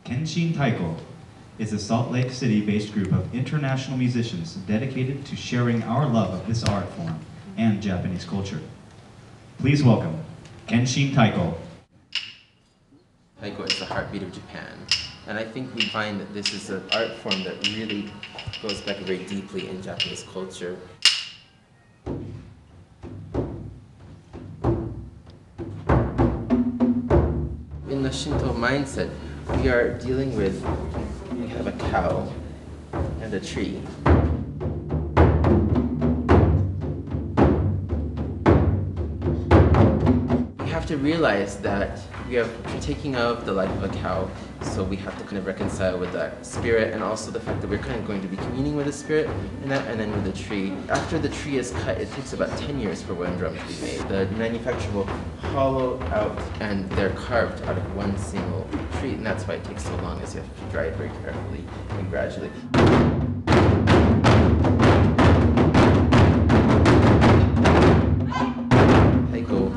Kenshin Taiko is a Salt Lake City-based group of international musicians dedicated to sharing our love of this art form and Japanese culture. Please welcome Kenshin Taiko. Taiko is the heartbeat of Japan, and I think we find that this is an art form that really goes back very deeply in Japanese culture. In the Shinto mindset, we are dealing with, we have a cow and a tree. We have to realize that we are taking of the life of a cow, so we have to kind of reconcile with that spirit, and also the fact that we're kind of going to be communing with the spirit and that, and then with the tree. After the tree is cut, it takes about 10 years for one drum to be made. The manufacturer will hollow out, and they're carved out of one single tree, and that's why it takes so long, as you have to dry it very carefully and gradually. Taiko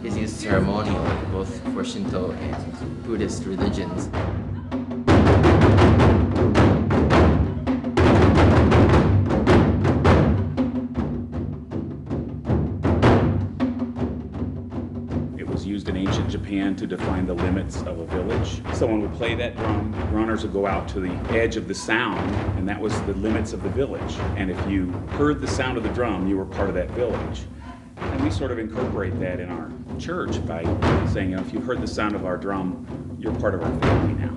is used ceremonially, both for Shinto and Buddhist religions. It was used in ancient Japan to define the limits of a village. Someone would play that drum, runners would go out to the edge of the sound, and that was the limits of the village. And if you heard the sound of the drum, you were part of that village. And we sort of incorporate that in our church by saying, if you heard the sound of our drum, you're part of our family now.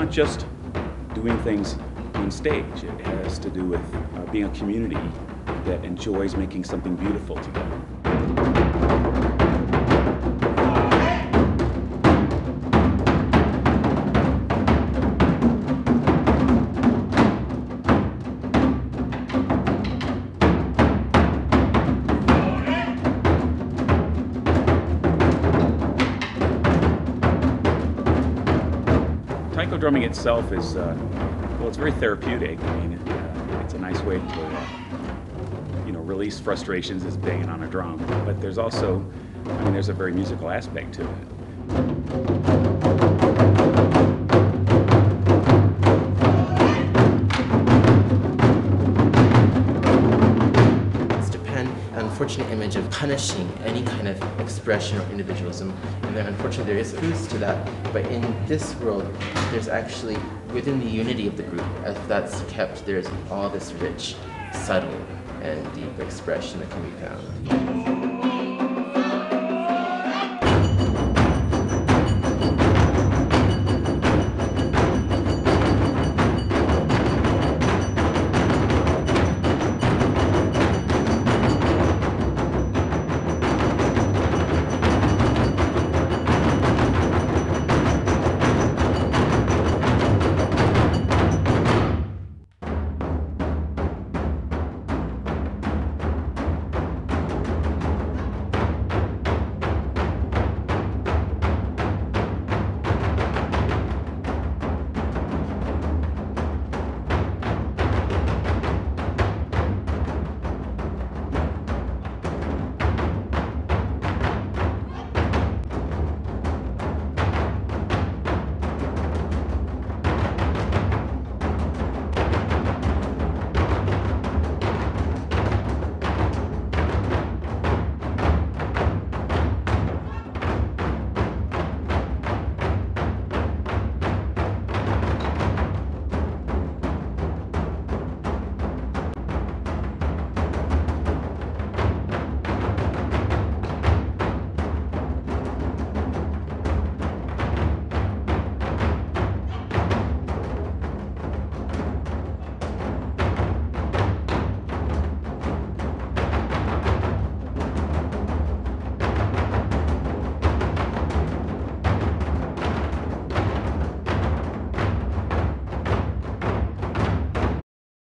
Just doing things on stage. It has to do with being a community that enjoys making something beautiful together. Taiko drumming itself is, well, it's very therapeutic. I mean, it's a nice way to, release frustrations as banging on a drum. But there's also, there's a very musical aspect to it. Unfortunate image of punishing any kind of expression or individualism, and then unfortunately there is truth to that, but in this world there's actually, within the unity of the group, if that's kept, there's all this rich, subtle, and deep expression that can be found.